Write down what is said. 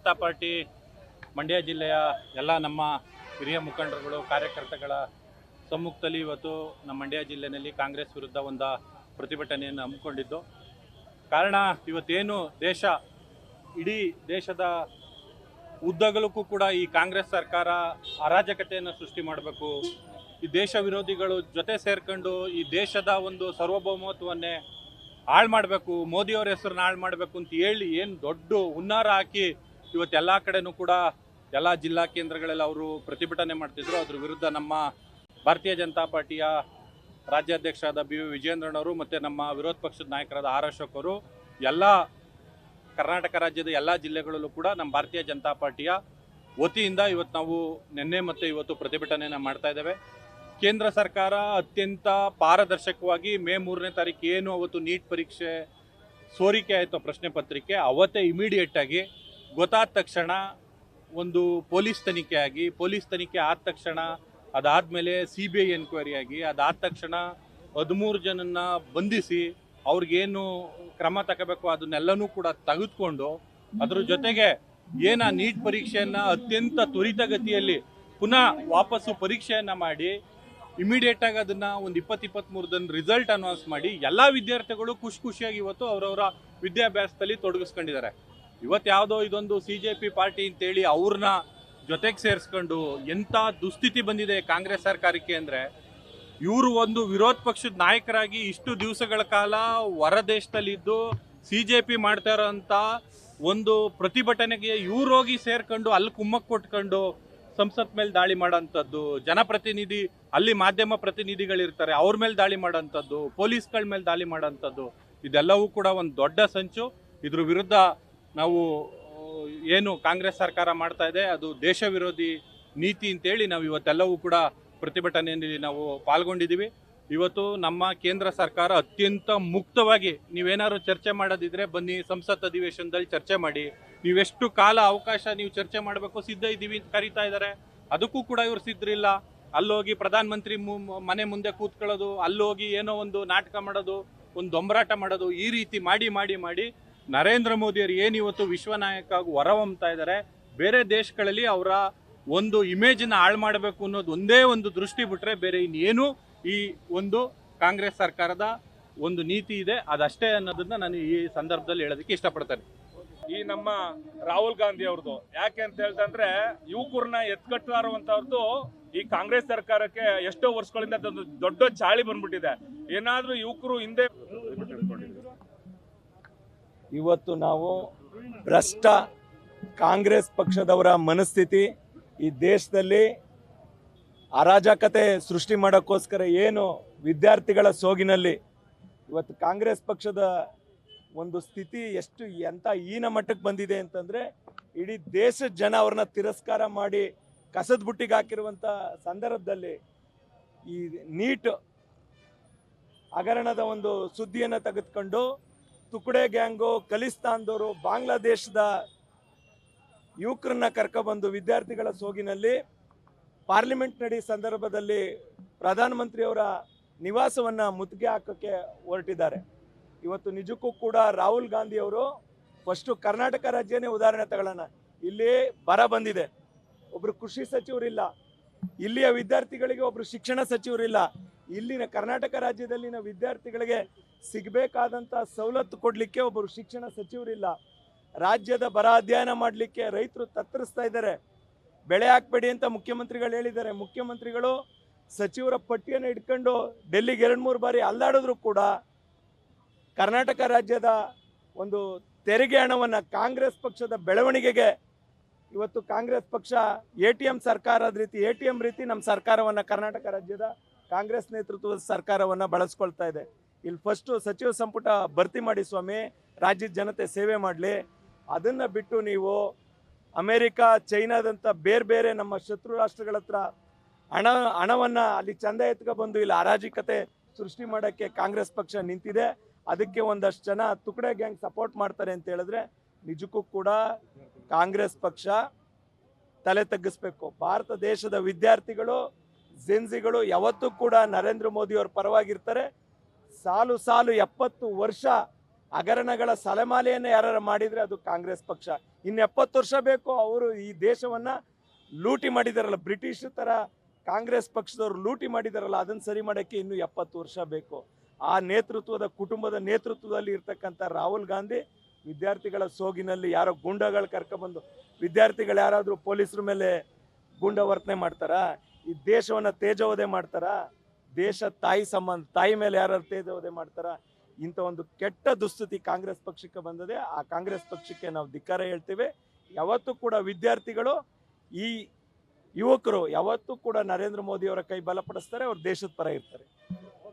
Janata party Mandya ಜಿಲ್ಲೆಯ ಎಲ್ಲ ನಮ್ಮ ಹಿರಿಯ ಮುಖಂಡರುಗಳು ಕಾರ್ಯಕರ್ತಗಳ ಸಮ್ಮುಖದಲ್ಲಿ ಇವತ್ತು ನಮ್ಮ ಮಂಡ್ಯ ಜಿಲ್ಲೆಯಲ್ಲಿ ಕಾಂಗ್ರೆಸ್ ವಿರುದ್ಧ ಒಂದು ಪ್ರತಿಭಟನೆಯನ್ನು ಹಮ್ಮಿಕೊಂಡಿದ್ದು. ಕಾರಣ ಇವತ್ತೇನು ಇಡೀ ದೇಶದ ಉದ್ದಗಲಕ್ಕೂ ಕೂಡ ಈ ಕಾಂಗ್ರೆಸ್ ಸರ್ಕಾರ ಅರಾಜಕತೆಯನ್ನು ಸೃಷ್ಟಿ ಮಾಡಬೇಕು, ಈ ದೇಶ ವಿರೋಧಿಗಳು ಜೊತೆ ಸೇರ್ಕೊಂಡು ಈ ದೇಶದ ಒಂದು ಸಾರ್ವಭೌಮತ್ವವನ್ನೇ ಹಾಳು ಮಾಡಬೇಕು, ಮೋದಿಯವರ ಹೆಸರನ್ನ ಹಾಳು ಮಾಡಬೇಕು ಅಂತ ಹೇಳಿ ಏನು ದೊಡ್ಡ ಹುನ್ನಾರ ಹಾಕಿ ಇವತ್ತೆಲ್ಲ ಕಡೆನೂ ಕೂಡ ಎಲ್ಲ ಜಿಲ್ಲಾ ಕೇಂದ್ರಗಳೆಲ್ಲ ಅವರು ಪ್ರತಿಭಟನೆ ಮಾಡ್ತಿದ್ರು. ಅದ್ರ ವಿರುದ್ಧ ನಮ್ಮ ಭಾರತೀಯ ಜನತಾ ಪಾರ್ಟಿಯ ರಾಜ್ಯಾಧ್ಯಕ್ಷರಾದ ಬಿ ವಿ ವಿಜಯೇಂದ್ರನವರು ಮತ್ತು ನಮ್ಮ ವಿರೋಧ ಪಕ್ಷದ ನಾಯಕರಾದ ಆರ್ ಅಶೋಕ್ ಅವರು ಎಲ್ಲ ಕರ್ನಾಟಕ ರಾಜ್ಯದ ಎಲ್ಲ ಜಿಲ್ಲೆಗಳಲ್ಲೂ ಕೂಡ ನಮ್ಮ ಭಾರತೀಯ ಜನತಾ ಪಾರ್ಟಿಯ ವತಿಯಿಂದ ಇವತ್ತು ನಾವು ನಿನ್ನೆ ಮತ್ತು ಇವತ್ತು ಪ್ರತಿಭಟನೆಯನ್ನು ಮಾಡ್ತಾ ಇದ್ದೇವೆ. ಕೇಂದ್ರ ಸರ್ಕಾರ ಅತ್ಯಂತ ಪಾರದರ್ಶಕವಾಗಿ ಮೇ 3ನೇ ತಾರೀಕು ಏನು ಅವತ್ತು ನೀಟ್ ಪರೀಕ್ಷೆ ಸೋರಿಕೆ ಆಯಿತು ಪ್ರಶ್ನೆ ಪತ್ರಿಕೆ, ಅವತ್ತೇ ಇಮಿಡಿಯೇಟಾಗಿ ಗೊತ್ತಾದ ತಕ್ಷಣ ಒಂದು ಪೊಲೀಸ್ ತನಿಖೆ ಆದ ತಕ್ಷಣ ಅದಾದಮೇಲೆ CBI ಎನ್ಕ್ವೈರಿ ಆಗಿ ಅದಾದ ತಕ್ಷಣ 13 ಜನನ್ನ ಬಂಧಿಸಿ ಅವ್ರಿಗೇನು ಕ್ರಮ ತಗೋಬೇಕು ಅದನ್ನೆಲ್ಲನೂ ಕೂಡ ತೆಗೆದುಕೊಂಡು ಅದ್ರ ಜೊತೆಗೆ ನೀಟ್ ಪರೀಕ್ಷೆಯನ್ನು ಅತ್ಯಂತ ತ್ವರಿತಗತಿಯಲ್ಲಿ ಪುನಃ ವಾಪಸ್ಸು ಪರೀಕ್ಷೆಯನ್ನು ಮಾಡಿ ಇಮಿಡಿಯೇಟಾಗಿ ಅದನ್ನು ಒಂದು 20-23 ರಿಸಲ್ಟ್ ಅನೌನ್ಸ್ ಮಾಡಿ ಎಲ್ಲ ವಿದ್ಯಾರ್ಥಿಗಳು ಖುಷಿಯಾಗಿ ಇವತ್ತು ಅವರವರ ವಿದ್ಯಾಭ್ಯಾಸದಲ್ಲಿ ತೊಡಗಿಸ್ಕೊಂಡಿದ್ದಾರೆ. ಇವತ್ತು ಯಾವುದೋ ಇದೊಂದು CJP ಪಾರ್ಟಿ ಅಂತೇಳಿ ಅವ್ರನ್ನ ಜೊತೆಗೆ ಸೇರಿಸ್ಕೊಂಡು ಎಂಥ ದುಸ್ಥಿತಿ ಬಂದಿದೆ ಕಾಂಗ್ರೆಸ್ ಸರ್ಕಾರಕ್ಕೆ ಅಂದರೆ, ಇವರು ಒಂದು ವಿರೋಧ ಪಕ್ಷದ ನಾಯಕರಾಗಿ ಇಷ್ಟು ದಿವಸಗಳ ಕಾಲ ಹೊರ ದೇಶದಲ್ಲಿದ್ದು CJP ಮಾಡ್ತಾ ಇರೋಂಥ ಒಂದು ಪ್ರತಿಭಟನೆಗೆ ಇವ್ರು ಹೋಗಿ ಸೇರ್ಕೊಂಡು ಅಲ್ಲಿ ಕುಮ್ಮಕ್ಕೆ ಕೊಟ್ಕೊಂಡು ಸಂಸತ್ ಮೇಲೆ ದಾಳಿ ಮಾಡೋಂಥದ್ದು, ಜನಪ್ರತಿನಿಧಿ ಅಲ್ಲಿ ಮಾಧ್ಯಮ ಪ್ರತಿನಿಧಿಗಳಿರ್ತಾರೆ ಅವ್ರ ಮೇಲೆ ದಾಳಿ ಮಾಡೋಂಥದ್ದು, ಪೊಲೀಸ್ಗಳ ಮೇಲೆ ದಾಳಿ ಮಾಡೋಂಥದ್ದು, ಇದೆಲ್ಲವೂ ಕೂಡ ಒಂದು ದೊಡ್ಡ ಸಂಚು. ಇದ್ರ ವಿರುದ್ಧ ನಾವು ಏನು ಕಾಂಗ್ರೆಸ್ ಸರ್ಕಾರ ಮಾಡ್ತಾ ಇದೆ ಅದು ದೇಶ ವಿರೋಧಿ ನೀತಿ ಅಂತೇಳಿ ನಾವು ಇವತ್ತೆಲ್ಲವೂ ಕೂಡ ಪ್ರತಿಭಟನೆಯಲ್ಲಿ ನಾವು ಪಾಲ್ಗೊಂಡಿದ್ದೀವಿ. ಇವತ್ತು ನಮ್ಮ ಕೇಂದ್ರ ಸರ್ಕಾರ ಅತ್ಯಂತ ಮುಕ್ತವಾಗಿ ನೀವೇನಾದ್ರು ಚರ್ಚೆ ಮಾಡೋದಿದ್ರೆ ಬನ್ನಿ ಸಂಸತ್ ಅಧಿವೇಶನದಲ್ಲಿ ಚರ್ಚೆ ಮಾಡಿ, ನೀವೆಷ್ಟು ಕಾಲ ಅವಕಾಶ ನೀವು ಚರ್ಚೆ ಮಾಡಬೇಕು ಸಿದ್ಧ ಇದ್ದೀವಿ ಅಂತ ಕರೀತಾ ಇದ್ದಾರೆ. ಅದಕ್ಕೂ ಕೂಡ ಇವರು ಸಿದ್ಧರಿಲ್ಲ. ಅಲ್ಲೋಗಿ ಪ್ರಧಾನಮಂತ್ರಿ ಮನೆ ಮುಂದೆ ಕೂತ್ಕೊಳ್ಳೋದು, ಅಲ್ಲೋಗಿ ಏನೋ ಒಂದು ನಾಟಕ ಮಾಡೋದು, ಒಂದು ದೊಂಬರಾಟ ಮಾಡೋದು, ಈ ರೀತಿ ಮಾಡಿ ನರೇಂದ್ರ ಮೋದಿಯವರು ಏನು ಇವತ್ತು ವಿಶ್ವನಾಯಕ ಆಗಿ ಹೊರಹೊಮ್ತಾ ಇದ್ದಾರೆ. ಬೇರೆ ದೇಶಗಳಲ್ಲಿ ಅವರ ಒಂದು ಇಮೇಜನ್ನು ಹಾಳು ಮಾಡಬೇಕು ಅನ್ನೋದು ಒಂದೇ ಒಂದು ದೃಷ್ಟಿ ಬಿಟ್ಟರೆ ಬೇರೆ ಇನ್ನೇನು ಈ ಒಂದು ಕಾಂಗ್ರೆಸ್ ಸರ್ಕಾರದ ಒಂದು ನೀತಿ ಇದೆ ಅದಷ್ಟೇ ಅನ್ನೋದನ್ನ ನಾನು ಈ ಸಂದರ್ಭದಲ್ಲಿ ಹೇಳೋದಕ್ಕೆ ಇಷ್ಟಪಡ್ತೇನೆ. ಈ ನಮ್ಮ ರಾಹುಲ್ ಗಾಂಧಿ ಅವ್ರದ್ದು ಯಾಕೆ ಅಂತ ಹೇಳ್ತಂದ್ರೆ ಯುವಕರನ್ನ ಎತ್ಕಟ್ತಾ ಇರುವಂತವ್ರದ್ದು ಈ ಕಾಂಗ್ರೆಸ್ ಸರ್ಕಾರಕ್ಕೆ ಎಷ್ಟೋ ವರ್ಷಗಳಿಂದ ದೊಡ್ಡ ಚಾಳಿ ಬಂದ್ಬಿಟ್ಟಿದೆ. ಏನಾದ್ರೂ ಯುವಕರು ಹಿಂದೆ ಇವತ್ತು ನಾವು ಭ್ರಷ್ಟ ಕಾಂಗ್ರೆಸ್ ಪಕ್ಷದವರ ಮನಸ್ಥಿತಿ ಈ ದೇಶದಲ್ಲಿ ಅರಾಜಕತೆ ಸೃಷ್ಟಿ ಮಾಡೋಕ್ಕೋಸ್ಕರ ಏನು ವಿದ್ಯಾರ್ಥಿಗಳ ಸೋಗಿನಲ್ಲಿ ಇವತ್ತು ಕಾಂಗ್ರೆಸ್ ಪಕ್ಷದ ಒಂದು ಸ್ಥಿತಿ ಎಂಥ ಹೀನ ಮಟ್ಟಕ್ಕೆ ಬಂದಿದೆ ಅಂತಂದರೆ, ಇಡೀ ದೇಶದ ಜನ ಅವ್ರನ್ನ ತಿರಸ್ಕಾರ ಮಾಡಿ ಕಸದ ಬುಟ್ಟಿಗೆ ಹಾಕಿರುವಂಥ ಸಂದರ್ಭದಲ್ಲಿ ಈ ನೀಟ್ ಹಗರಣದ ಒಂದು ಸುದ್ದಿಯನ್ನು ತೆಗೆದುಕೊಂಡು ತುಕಡೆ ಗ್ಯಾಂಗು, ಖಲಿಸ್ತಾನ್ದವರು, ಬಾಂಗ್ಲಾದೇಶದ ಯುವಕರನ್ನ ಕರ್ಕೊಬಂದು ವಿದ್ಯಾರ್ಥಿಗಳ ಸೋಗಿನಲ್ಲಿ ಪಾರ್ಲಿಮೆಂಟ್ ನಡಿ ಸಂದರ್ಭದಲ್ಲಿ ಪ್ರಧಾನಮಂತ್ರಿಯವರ ನಿವಾಸವನ್ನು ಮುತ್ತಿಗೆ ಹಾಕೋಕ್ಕೆ ಹೊರಟಿದ್ದಾರೆ. ಇವತ್ತು ನಿಜಕ್ಕೂ ಕೂಡ ರಾಹುಲ್ ಗಾಂಧಿ ಅವರು ಫಸ್ಟು ಕರ್ನಾಟಕ ರಾಜ್ಯನೇ ಉದಾಹರಣೆ ತಗೊಳ್ಳೋಣ. ಇಲ್ಲಿ ಬರ ಬಂದಿದೆ, ಒಬ್ಬರು ಕೃಷಿ ಸಚಿವರಿಲ್ಲ, ಇಲ್ಲಿಯ ವಿದ್ಯಾರ್ಥಿಗಳಿಗೆ ಒಬ್ಬರು ಶಿಕ್ಷಣ ಸಚಿವರಿಲ್ಲ, ಇಲ್ಲಿನ ಕರ್ನಾಟಕ ರಾಜ್ಯದಲ್ಲಿನ ವಿದ್ಯಾರ್ಥಿಗಳಿಗೆ ಸಿಗಬೇಕಾದಂಥ ಸವಲತ್ತು ಕೊಡಲಿಕ್ಕೆ ಒಬ್ಬರು ಶಿಕ್ಷಣ ಸಚಿವರಿಲ್ಲ. ರಾಜ್ಯದ ಬರ ಅಧ್ಯಯನ ಮಾಡಲಿಕ್ಕೆ ರೈತರು ತತ್ತರಿಸ್ತಾ ಇದ್ದಾರೆ. ಬೆಳೆ ಹಾಕಬೇಡಿ ಅಂತ ಮುಖ್ಯಮಂತ್ರಿಗಳು ಹೇಳಿದ್ದಾರೆ. ಮುಖ್ಯಮಂತ್ರಿಗಳು ಸಚಿವರ ಪಟ್ಟಿಯನ್ನು ಇಟ್ಕೊಂಡು ಡೆಲ್ಲಿಗೆ 2-3 ಬಾರಿ ಅಲ್ಲಾಡಿದ್ರು ಕೂಡ ಕರ್ನಾಟಕ ರಾಜ್ಯದ ಒಂದು ತೆರಿಗೆ ಹಣವನ್ನು ಕಾಂಗ್ರೆಸ್ ಪಕ್ಷದ ಬೆಳವಣಿಗೆಗೆ ಇವತ್ತು ಕಾಂಗ್ರೆಸ್ ಪಕ್ಷ ATM ಸರ್ಕಾರದ ರೀತಿ ATM ರೀತಿ ನಮ್ಮ ಸರ್ಕಾರವನ್ನು ಕರ್ನಾಟಕ ರಾಜ್ಯದ ಕಾಂಗ್ರೆಸ್ ನೇತೃತ್ವದ ಸರ್ಕಾರವನ್ನು ಬಳಸ್ಕೊಳ್ತಾ ಇದೆ. ಇಲ್ಲಿ ಫಸ್ಟು ಸಚಿವ ಸಂಪುಟ ಭರ್ತಿ ಮಾಡಿ ಸ್ವಾಮಿ, ರಾಜ್ಯದ ಜನತೆ ಸೇವೆ ಮಾಡಲಿ. ಅದನ್ನು ಬಿಟ್ಟು ನೀವು ಅಮೇರಿಕಾ, ಚೈನಾದಂಥ ಬೇರೆ ನಮ್ಮ ಶತ್ರು ರಾಷ್ಟ್ರಗಳ ಹತ್ರ ಹಣವನ್ನು ಅಲ್ಲಿ ಚಂದ ಎತ್ಕೊಬಂದು ಇಲ್ಲಿ ಅರಾಜಕತೆ ಸೃಷ್ಟಿ ಮಾಡೋಕ್ಕೆ ಕಾಂಗ್ರೆಸ್ ಪಕ್ಷ ನಿಂತಿದೆ. ಅದಕ್ಕೆ ಒಂದಷ್ಟು ಜನ ತುಕಡೆ ಗ್ಯಾಂಗ್ ಸಪೋರ್ಟ್ ಮಾಡ್ತಾರೆ ಅಂತ ಹೇಳಿದ್ರೆ ನಿಜಕ್ಕೂ ಕೂಡ ಕಾಂಗ್ರೆಸ್ ಪಕ್ಷ ತಲೆ ತಗ್ಗಿಸ್ಬೇಕು. ಭಾರತ ದೇಶದ ವಿದ್ಯಾರ್ಥಿಗಳು, ಜೆನ್ಸಿಗಳು ಯಾವತ್ತೂ ಕೂಡ ನರೇಂದ್ರ ಮೋದಿಯವ್ರ ಪರವಾಗಿರ್ತಾರೆ. ಸಾಲು 70 ವರ್ಷ ಹಗರಣಗಳ ಸಲೆಮಾಲೆಯನ್ನು ಯಾರು ಮಾಡಿದರೆ ಅದು ಕಾಂಗ್ರೆಸ್ ಪಕ್ಷ. ಇನ್ನು 70 ವರ್ಷ ಬೇಕು. ಅವರು ಈ ದೇಶವನ್ನು ಲೂಟಿ ಮಾಡಿದಾರಲ್ಲ, ಬ್ರಿಟಿಷ್ ಥರ ಕಾಂಗ್ರೆಸ್ ಪಕ್ಷದವರು ಲೂಟಿ ಮಾಡಿದಾರಲ್ಲ, ಅದನ್ನು ಸರಿ ಮಾಡೋಕ್ಕೆ ಇನ್ನೂ 70 ವರ್ಷ ಬೇಕು. ಆ ನೇತೃತ್ವದ ಕುಟುಂಬದ ನೇತೃತ್ವದಲ್ಲಿ ಇರ್ತಕ್ಕಂಥ ರಾಹುಲ್ ಗಾಂಧಿ ವಿದ್ಯಾರ್ಥಿಗಳ ಸೋಗಿನಲ್ಲಿ ಯಾರೋ ಗೂಂಡಗಳು ಕರ್ಕೊಬಂದು ವಿದ್ಯಾರ್ಥಿಗಳು ಯಾರಾದರೂ ಪೊಲೀಸರ ಮೇಲೆ ಗೂಂಡ ವರ್ತನೆ ಮಾಡ್ತಾರಾ? ಈ ದೇಶವನ್ನು ತೇಜೋವಧೆ ಮಾಡ್ತಾರಾ? ದೇಶ ತಾಯಿ ಮೇಲೆ ಯಾರು ತೇಜೋವಧೆ ಮಾಡ್ತಾರಾ? ಇಂಥ ಒಂದು ಕೆಟ್ಟ ದುಸ್ಥಿತಿ ಕಾಂಗ್ರೆಸ್ ಪಕ್ಷಕ್ಕೆ ಬಂದಿದೆ. ಆ ಕಾಂಗ್ರೆಸ್ ಪಕ್ಷಕ್ಕೆ ನಾವು ಧಿಕ್ಕಾರ ಹೇಳ್ತೇವೆ. ಯಾವತ್ತೂ ಕೂಡ ವಿದ್ಯಾರ್ಥಿಗಳು, ಈ ಯುವಕರು ಯಾವತ್ತೂ ಕೂಡ ನರೇಂದ್ರ ಮೋದಿ ಅವರ ಕೈ ಬಲಪಡಿಸ್ತಾರೆ, ಅವ್ರು ದೇಶದ ಪರ ಇರ್ತಾರೆ.